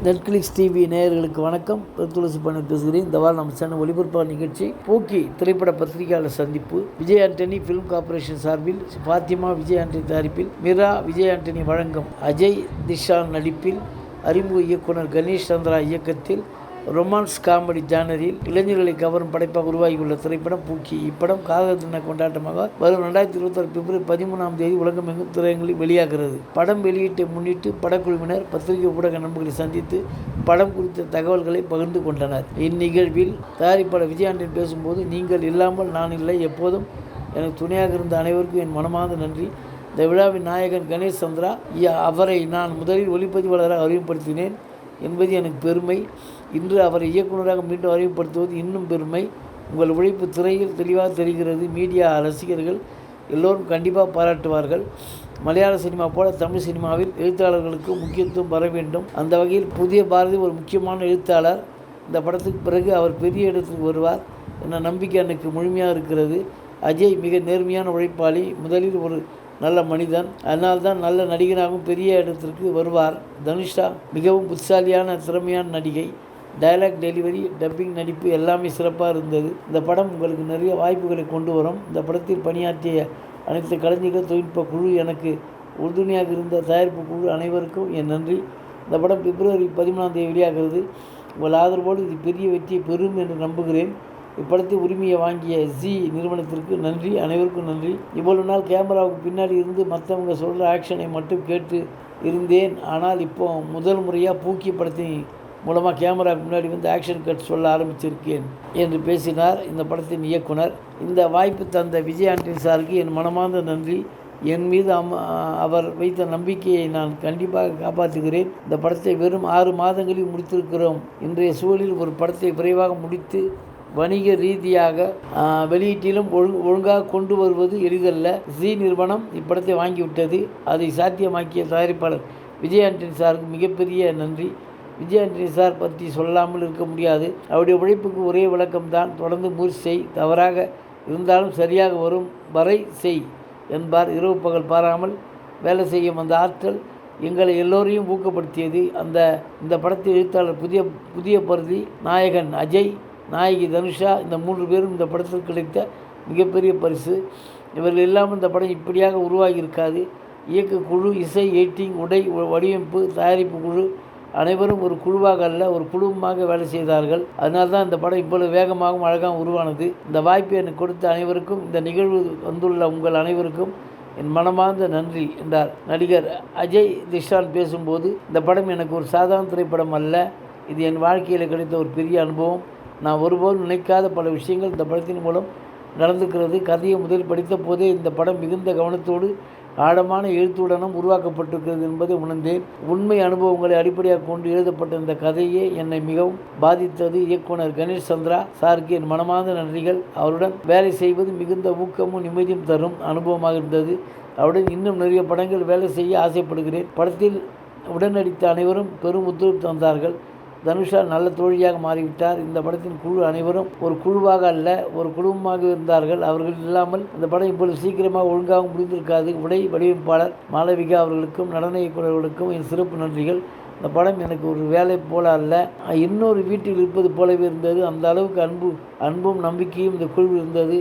Netflix TV நேயர்களுக்கு வணக்கம். துளசி பண்ண பேசுகிறேன். இந்த வாரம் நம்ம சேனல் ஒளிபரப்பான நிகழ்ச்சி போக்கி திரைப்பட பத்திரிகையாளர் சந்திப்பு. விஜய் ஆண்டனி ஃபிலிம் கார்பரேஷன் சார்பில் ஃபாத்திமா விஜய் ஆண்டனி தயாரிப்பில் மீரா விஜய் ஆண்டனி வழங்கும் அஜய் திஷான் நடிப்பில் அறிமுக இயக்குனர் கணேஷ் சந்திரா இயக்கத்தில் ரொமான்ஸ் காமெடி ஜானரில் இளைஞர்களை கவரும் படைப்பாக உருவாகியுள்ள திரைப்படம் பூக்கி. இப்படம் காதல் தின கொண்டாட்டமாக வரும் 2026 பிப்ரவரி 13 உலகமெங்கும் திரையரங்கில் வெளியாகிறது. படம் வெளியீட்டை முன்னிட்டு படக்குழுவினர் பத்திரிகை ஊடக நண்பர்களை சந்தித்து படம் குறித்த தகவல்களை பகிர்ந்து கொண்டனர். இந்நிகழ்வில் தயாரிப்பாளர் விஜய் ஆண்டனி பேசும்போது, நீங்கள் இல்லாமல் நான் இல்லை, எப்போதும் எனக்கு துணையாக இருந்த அனைவருக்கும் என் மனமார்ந்த நன்றி. இந்த விழாவின் நாயகன் கணேஷ் சந்திரா, அவரை நான் முதலில் ஒளிப்பதிவாளராக அறிமுகப்படுத்தினேன் என்பது எனக்கு பெருமை. இன்று அவரை இயக்குநராக மீண்டும் அறிமுகப்படுத்துவது இன்னும் பெருமை. உங்கள் உழைப்பு திரையில் தெளிவாக தெரிகிறது. மீடியா ரசிகர்கள் எல்லோரும் கண்டிப்பாக பாராட்டுவார்கள். மலையாள சினிமா போல தமிழ் சினிமாவில் எழுத்தாளர்களுக்கு முக்கியத்துவம் வர வேண்டும். அந்த வகையில் புதிய பாரதி ஒரு முக்கியமான எழுத்தாளர். இந்த படத்துக்கு பிறகு அவர் பெரிய இடத்துக்கு வருவார் என்ற நம்பிக்கை எனக்கு முழுமையாக இருக்கிறது. அஜய் மிக நேர்மையான உழைப்பாளி, முதலில் ஒரு நல்ல மனிதன், அதனால்தான் நல்ல நடிகனாகவும் பெரிய இடத்திற்கு வருவார். தனுஷா மிகவும் புத்திசாலியான திறமையான நடிகை. டயலாக் டெலிவரி, டப்பிங், நடிப்பு எல்லாமே சிறப்பாக இருந்தது. இந்த படம் உங்களுக்கு நிறைய வாய்ப்புகளை கொண்டு வரும். இந்த படத்தில் பணியாற்றிய அனைத்து கலைஞர்கள், தொழில்நுட்ப குழு, எனக்கு உறுதுணையாக இருந்த தயாரிப்பு குழு அனைவருக்கும் என் நன்றி. இந்த படம் பிப்ரவரி 13 வெளியாகிறது. உங்கள் ஆதரவோடு இது பெரிய வெற்றியை பெறும் என்று நம்புகிறேன். இப்படத்தை உரிமையை வாங்கிய ஜி நிறுவனத்திற்கு நன்றி. அனைவருக்கும் நன்றி. இவ்வளவு நாள் கேமராவுக்கு பின்னாடி இருந்து மற்றவங்க சொல்கிற ஆக்ஷனை மட்டும் கேட்டு இருந்தேன். ஆனால் இப்போ முதல் முறையாக பூக்கி படத்தின் மூலமாக கேமராவுக்கு முன்னாடி வந்து ஆக்ஷன் கட் சொல்ல ஆரம்பிச்சிருக்கேன் என்று பேசினார் இந்த படத்தின் இயக்குனர். இந்த வாய்ப்பு தந்த விஜய் ஆண்டனி சாருக்கு என் மனமார்ந்த நன்றி. என் மீது அவர் வைத்த நம்பிக்கையை நான் கண்டிப்பாக காப்பாற்றுகிறேன். இந்த படத்தை வெறும் 6 மாதங்களில் முடித்திருக்கிறோம். இன்றைய சூழலில் ஒரு படத்தை விரைவாக முடித்து வணிக ரீதியாக வெளியீட்டிலும் ஒழுங்காக கொண்டு வருவது எளிதல்ல. ஜி நிறுவனம் இப்படத்தை வாங்கிவிட்டது. அதை சாத்தியமாக்கிய தயாரிப்பாளர் விஜய் ஆண்டனி சாருக்கு மிகப்பெரிய நன்றி. விஜய் ஆண்டனி சார் பற்றி சொல்லாமல் இருக்க முடியாது. அவருடைய உழைப்புக்கு ஒரே விளக்கம்தான், தொடர்ந்து முயற்சி செய், தவறாக இருந்தாலும் சரியாக வரும் வரை செய் என்பார். இரவு பகல் பாராமல் வேலை செய்யும் அந்த ஆற்றல் எங்களை எல்லோரையும் ஊக்கப்படுத்தியது. இந்த படத்தில் எழுத்தாளர் புதிய பருதி, நாயகன் அஜய், நாயகி தனுஷா, இந்த 3 பேரும் இந்த படத்தில் கிடைத்த மிகப்பெரிய பரிசு. இவர்கள் இல்லாமல் இந்த படம் இப்படியாக உருவாகி இருக்காது. இயக்க குழு, இசை, எடிட்டிங், உடை, வடிவமைப்பு, தயாரிப்பு குழு அனைவரும் ஒரு குழுவாக அல்ல, ஒரு குழுமமாக வேலை செய்தார்கள். அதனால்தான் இந்த படம் இவ்வளவு வேகமாகவும் அழகாகவும் உருவானது. இந்த வாய்ப்பை எனக்கு கொடுத்த அனைவருக்கும், இந்த நிகழ்வு வந்துள்ள உங்கள் அனைவருக்கும் என் மனமார்ந்த நன்றி என்றார். நடிகர் அஜய் திஷான் பேசும்போது, இந்த படம் எனக்கு ஒரு சாதாரண திரைப்படம் அல்ல, இது என் வாழ்க்கையில் கிடைத்த ஒரு பெரிய அனுபவம். நான் ஒருபோதும் நினைக்காத பல விஷயங்கள் இந்த படத்தின் மூலம் நடந்துக்கிறது. கதையை முதல் படித்த போதே இந்த படம் மிகுந்த கவனத்தோடு ஆழமான எழுத்துடனும் உருவாக்கப்பட்டிருக்கிறது என்பதை உணர்ந்தேன். உண்மை அனுபவங்களை அடிப்படையாக கொண்டு எழுதப்பட்ட இந்த கதையே என்னை மிகவும் பாதித்தது. இயக்குனர் கணேஷ் சந்திரா சாருக்கு என் மனமார்ந்த நன்றிகள். அவருடன் வேலை செய்வது மிகுந்த ஊக்கமும் நிம்மதியும் தரும் அனுபவமாக இருந்தது. அவருடன் இன்னும் நிறைய படங்கள் வேலை செய்ய ஆசைப்படுகிறேன். படத்தில் உடன் நடித்த அனைவரும் பெரும் ஒத்துழைப்பு தந்தார்கள். தனுஷா நல்ல தோழியாக மாறிவிட்டார். இந்த படத்தின் குழு அனைவரும் ஒரு குழுவாக அல்ல, ஒரு குடும்பமாக இருந்தார்கள். அவர்கள் இல்லாமல் இந்த படம் இப்பொழுது சீக்கிரமாக ஒழுங்காக முடிந்திருக்காது. உடை வடிவமைப்பாளர் மாளவிகா அவர்களுக்கும் நடன இயக்குநர்களுக்கும் என் சிறப்பு நன்றிகள். இந்த படம் எனக்கு ஒரு வேலை போல அல்ல, இன்னொரு வீட்டில் இருப்பது போலவே இருந்தது. அந்த அளவுக்கு அன்பும் நம்பிக்கையும் இந்த குழு இருந்தது.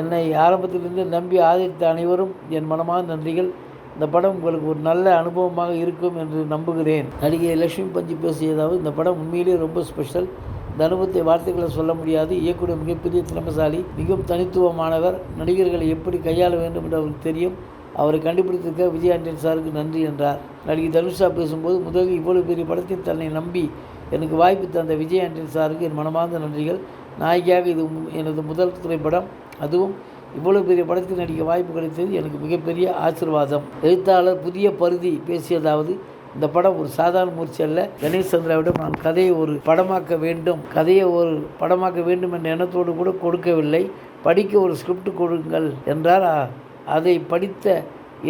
என்னை ஆரம்பத்திலிருந்து நம்பி ஆதரித்த அனைவரும் என் மனமார்ந்த நன்றிகள். இந்த படம் உங்களுக்கு ஒரு நல்ல அனுபவமாக இருக்கும் என்று நம்புகிறேன். நடிகை லட்சுமி பஞ்சு பேசியதாவது, இந்த படம் உண்மையிலேயே ரொம்ப ஸ்பெஷல். இந்த அனுபவத்தை வார்த்தைகளை சொல்ல முடியாது. இயக்குனர் மிகப்பெரிய திறமைசாலி, மிகவும் தனித்துவமானவர். நடிகர்களை எப்படி கையாள வேண்டும் என்று அவருக்கு தெரியும். அவரை கண்டுபிடித்திருக்க விஜய் ஆண்டனி சாருக்கு நன்றி என்றார். நடிகை தனுஷா பேசும்போது, முதலில் இவ்வளவு பெரிய படத்தில் தன்னை நம்பி எனக்கு வாய்ப்பு தந்த விஜய் ஆண்டனி சாருக்கு என் மனமார்ந்த நன்றிகள். நாயகியாக இது எனது முதல் திரைப்படம், அதுவும் இவ்வளவு பெரிய படத்தில் நடிக்க வாய்ப்பு கிடைத்தது எனக்கு மிகப்பெரிய ஆசீர்வாதம். எழுத்தாளர் புதிய பருதி பேசியதாவது, இந்த படம் ஒரு சாதாரண முயற்சி அல்ல. கணேஷ் சந்திராவிடம் நான் கதையை ஒரு படமாக்க வேண்டும் என்ற எண்ணத்தோடு கூட கொடுக்கவில்லை. படிக்க ஒரு ஸ்கிரிப்ட் கொடுங்கள் என்றார். அதை படித்த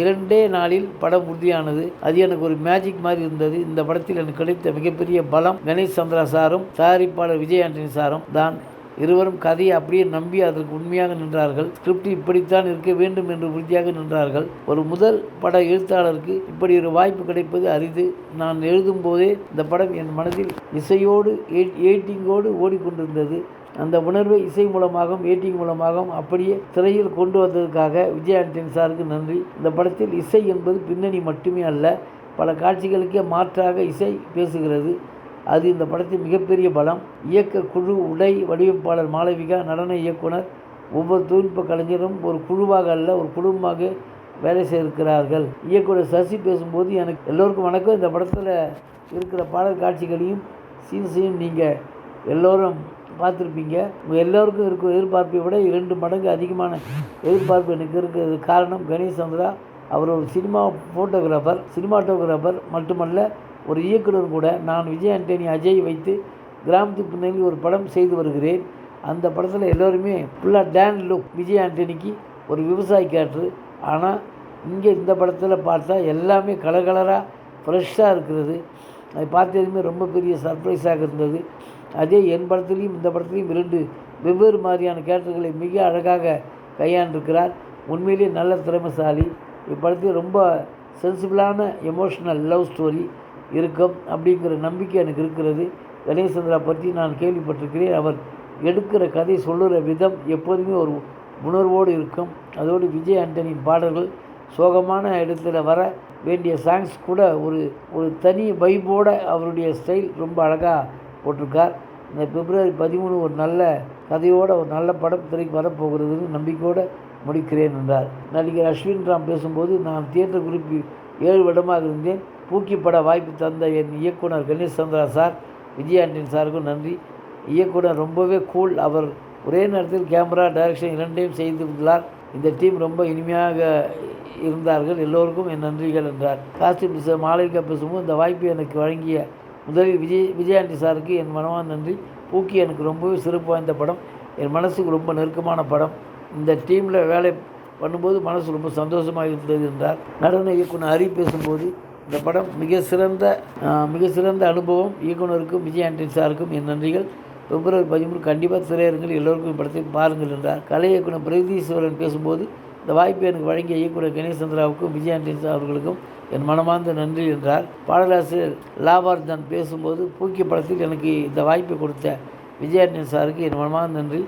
2 நாளில் படம் உறுதியானது. அது எனக்கு ஒரு மேஜிக் மாதிரி இருந்தது. இந்த படத்தில் எனக்கு கிடைத்த மிகப்பெரிய பலம் கணேஷ் சந்திரா சாரும் தயாரிப்பாளர் விஜய் ஆண்டனி சாரும் தான். இருவரும் கதையை அப்படியே நம்பி அதற்கு உண்மையாக நின்றார்கள். ஸ்கிரிப்ட் இப்படித்தான் இருக்க வேண்டும் என்று உறுதியாக நின்றார்கள். ஒரு முதல் பட எழுத்தாளருக்கு இப்படி ஒரு வாய்ப்பு கிடைப்பது அரிது. நான் எழுதும் போதே இந்த படம் என் மனதில் இசையோடு எடிட்டிங்கோடு ஓடிக்கொண்டிருந்தது. அந்த உணர்வை இசை மூலமாகவும் எடிட்டிங் மூலமாகவும் அப்படியே திரையில் கொண்டு வந்ததுக்காக விஜய் ஆண்டனி சாருக்கு நன்றி. இந்த படத்தில் இசை என்பது பின்னணி மட்டுமே அல்ல, பல காட்சிகளுக்கே மாற்றாக இசை பேசுகிறது. அது இந்த படத்தின் மிகப்பெரிய பலம். இயக்க குழு, உடை வடிவமைப்பாளர் மாளவிகா, நடன இயக்குனர், ஒவ்வொரு தொழில்நுட்ப கலைஞரும் ஒரு குழுவாக அல்ல ஒரு குடும்பமாக வேலை செய்திருக்கிறார்கள். இயக்குனர் சசி பேசும்போது எனக்கு எல்லோருக்கும் வணக்கம். இந்த படத்தில் இருக்கிற பாடல் காட்சிகளையும் சீன்ஸையும் நீங்கள் எல்லோரும் பார்த்துருப்பீங்க. எல்லோருக்கும் இருக்கிற எதிர்பார்ப்பை விட 2 மடங்கு அதிகமான எதிர்பார்ப்பு எனக்கு இருக்கிறது. காரணம் கணேஷ் சந்திரா. அவர் ஒரு சினிமாட்டோகிராஃபர் மட்டுமல்ல, ஒரு இயக்குனர் கூட. நான் விஜய் ஆண்டனி, அஜய் வைத்து கிராமத்து பின்னணியில் ஒரு படம் செய்து வருகிறேன். அந்த படத்தில் எல்லோருமே ஃபுல்லாக டேன் லுக். விஜய் ஆண்டனிக்கு ஒரு விவசாயி கேரக்டர். ஆனால் இங்கே இந்த படத்தில் பார்த்தா எல்லாமே கலராக ஃப்ரெஷ்ஷாக இருக்கிறது. அதை பார்த்ததுமே ரொம்ப பெரிய சர்ப்ரைஸாக இருந்தது. அதே என் படத்துலேயும் இந்த படத்துலேயும் 2 வெவ்வேறு மாதிரியான கேரக்டர்களை மிக அழகாக கையாண்டிருக்கிறார். உண்மையிலேயே நல்ல திறமைசாலி. இப்படத்தில் ரொம்ப சென்சிபிளான எமோஷ்னல் லவ் ஸ்டோரி இருக்கும் அப்படிங்கிற நம்பிக்கை எனக்கு இருக்கிறது. கணேஷ் சந்திரா பற்றி நான் கேள்விப்பட்டிருக்கிறேன். அவர் எடுக்கிற கதை சொல்லுகிற விதம் எப்போதுமே ஒரு உணர்வோடு இருக்கும். அதோடு விஜய் ஆண்டனியின் பாடல்கள் சோகமான இடத்துல வர வேண்டிய சாங்ஸ் கூட ஒரு தனி வைபோட அவருடைய ஸ்டைல் ரொம்ப அழகாக போட்டிருக்கார். இந்த பிப்ரவரி 13 ஒரு நல்ல கதையோடு ஒரு நல்ல படம் திரைக்கு வரப்போகிறதுன்னு நம்பிக்கையோடு முடிக்கிறேன் என்றார். நடிகர் அஸ்வின் ராம் பேசும்போது, நான் தியேட்டர் குறிப்பு 7 வருடமாக இருந்தேன். பூக்கி பட வாய்ப்பு தந்த என் இயக்குனர் கணேஷ் சந்திரா சார், விஜய் ஆண்டனி சாருக்கும் நன்றி. இயக்குனர் ரொம்பவே கூல். அவர் ஒரே நேரத்தில் கேமரா, டைரக்ஷன் 2டையும் செய்துள்ளார். இந்த டீம் ரொம்ப இனிமையாக இருந்தார்கள். எல்லோருக்கும் என் நன்றிகள் என்றார். காஸ்டியூம் டிசைனர் மாளவிகா பேசும்போது, இந்த வாய்ப்பை எனக்கு வழங்கிய முதலில் விஜய் ஆண்டனி சாருக்கு என் மனமான நன்றி. பூக்கி எனக்கு ரொம்பவே சிறப்பு வாய்ந்த படம். என் மனசுக்கு ரொம்ப நெருக்கமான படம். இந்த டீமில் வேலை பண்ணும்போது மனசு ரொம்ப சந்தோஷமாக இருந்தது என்றார். நடன இயக்குனர் ஹரி பேசும்போது, இந்த படம் மிக சிறந்த அனுபவம். இயக்குனருக்கும் விஜய் ஆண்டனி சாருக்கும் என் நன்றிகள். பிப்ரவரி 13 கண்டிப்பாக திரையரங்கில் எல்லோருக்கும் படத்தை பாருங்கள் என்றார். கலை இயக்குனர் பிரகதீஸ்வரன் பேசும்போது, இந்த வாய்ப்பை எனக்கு வழங்கிய இயக்குனர் கணேஷ் சந்திராவுக்கும் விஜய் ஆண்டனி அவர்களுக்கும் என் மனமார்ந்த நன்றி என்றார். பாடலாசிரியர் லாவார்தன் பேசும்போது, பூக்கிய படத்தில் எனக்கு இந்த வாய்ப்பை கொடுத்த விஜய் ஆண்டனி சாருக்கு என் மனமார்ந்த நன்றி.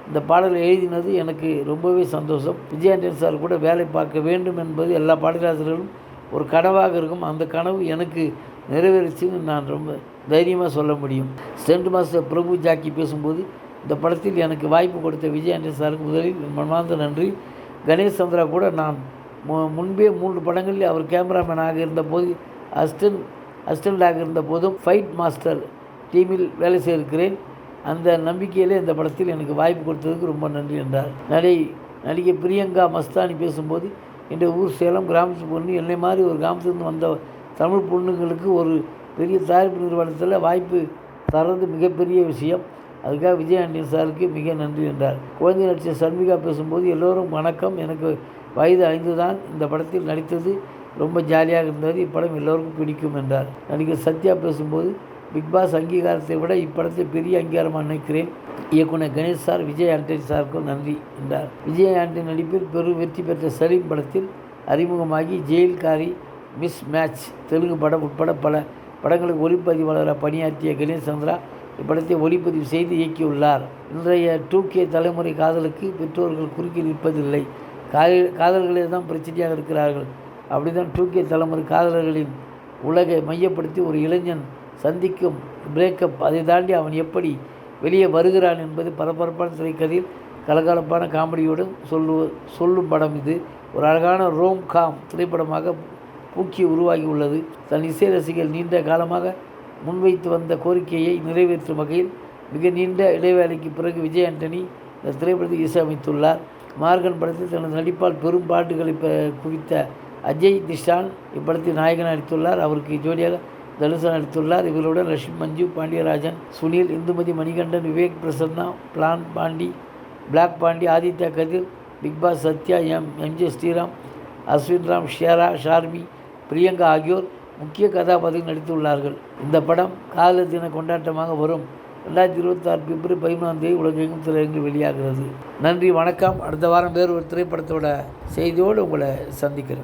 இந்த பாடலை எழுதினது எனக்கு ரொம்பவே சந்தோஷம். விஜய் ஆண்டனி சார் கூட வேலை பார்க்க வேண்டும் என்பது எல்லா பாடலாசிரியர்களும் ஒரு கனவாக இருக்கும். அந்த கனவு எனக்கு நிறைவேறிச்சுன்னு நான் ரொம்ப தைரியமாக சொல்ல முடியும். ஸ்டண்ட் மாஸ்டர் பிரபு ஜாக்கி பேசும்போது, இந்த படத்தில் எனக்கு வாய்ப்பு கொடுத்த விஜய் ஆண்டனி சாருக்கு முதலில் மனமார்ந்த நன்றி. கணேஷ் சந்திரா கூட நான் முன்பே 3 படங்களில் அவர் கேமராமேனாக இருந்தபோது, அசிஸ்டண்டாக இருந்த போதும் ஃபைட் மாஸ்டர் டீமில் வேலை செய்திருக்கிறேன். அந்த நம்பிக்கையிலே இந்த படத்தில் எனக்கு வாய்ப்பு கொடுத்ததுக்கு ரொம்ப நன்றி என்றார். நடிகை பிரியங்கா மஸ்தானி பேசும்போது, என்ற ஊர் சேலம், கிராமத்து பொண்ணு. என்னை மாதிரி ஒரு கிராமத்துலேருந்து வந்த தமிழ் பொண்ணுங்களுக்கு ஒரு பெரிய தயாரிப்பு நிறுவனத்தில் வாய்ப்பு தர்றது மிகப்பெரிய விஷயம். அதுக்காக விஜய் ஆண்டனி சாருக்கு மிக நன்றி என்றார். குழந்தை நடிச்ச சண்மிகா பேசும்போது, எல்லோரும் வணக்கம். எனக்கு வயது 5 தான். இந்த படத்தில் நடித்தது ரொம்ப ஜாலியாக இருந்தது. இப்படம் எல்லோருக்கும் பிடிக்கும் என்றார். நடிகர் சத்யா பேசும்போது, பிக்பாஸ் அங்கீகாரத்தை விட இப்படத்தை பெரிய அங்கீகாரமாக நினைக்கிறேன். இயக்குனர் கணேஷ் சார், விஜய் ஆண்டனி சாருக்கும் நன்றி என்றார். விஜய் ஆண்டனி நடிப்பில் பெரும் வெற்றி பெற்ற சலீம் படத்தில் அறிமுகமாகி ஜெயில்காரி, மிஸ் மேட்ச் தெலுங்கு படம் உட்பட பல படங்களுக்கு ஒளிப்பதிவாளராக பணியாற்றிய கணேஷ் சந்திரா இப்படத்தை ஒளிப்பதிவு செய்து இயக்கியுள்ளார். இன்றைய 2K தலைமுறை காதலுக்கு பெற்றோர்கள் குறுக்கி நிற்பதில்லை. காதல்களே தான் பிரச்சனையாக இருக்கிறார்கள். அப்படி தான் 2K தலைமுறை காதலர்களின் உலகை மையப்படுத்தி ஒரு இளைஞன் சந்திக்கும் பிரேக்கப், அதை தாண்டி அவன் எப்படி வெளியே வருகிறான் என்பது பரபரப்பான திரைக்கதையில் கலகலப்பான காமெடியோடு சொல்லும் படம் இது. ஒரு அழகான ரோம் காம் திரைப்படமாக பூக்கி உருவாகி உள்ளது. தன் இசை ரசிகர்கள் நீண்ட காலமாக முன்வைத்து வந்த கோரிக்கையை நிறைவேற்றும் வகையில் மிக நீண்ட இடைவேளைக்கு பிறகு விஜய் ஆண்டனி இந்த திரைப்படத்தில் இசையமைத்துள்ளார். மார்கன் படத்தில் தனது நடிப்பால் பெரும் பாட்டுகளை குவித்த அஜய் திஷான் இப்படத்தில் நாயகன் நடித்துள்ளார். அவருக்கு ஜோடியாக தனுஷா நடித்துள்ளார். இவர்களுடன் லட்சுமி, மஞ்சு, பாண்டியராஜன், சுனில், இந்துமதி, மணிகண்டன், விவேக் பிரசன்னா, பிளாக் பாண்டி, ஆதித்யா கதிர், பிக்பாஸ் சத்யா, எம்ஜே ஸ்ரீராம், அஸ்வின் ராம், ஷேரா, ஷார்மி, பிரியங்கா ஆகியோர் முக்கிய கதாபாத்திரங்கள் நடித்துள்ளார்கள். இந்த படம் காதலர் தின கொண்டாட்டமாக வரும் 2026 பிப்ரவரி 11 உலகெங்கும் திரையரங்கில் வெளியாகிறது. நன்றி, வணக்கம். அடுத்த வாரம் வேறு ஒரு திரைப்படத்தோட செய்தியோடு உங்களை சந்திக்கிறேன்.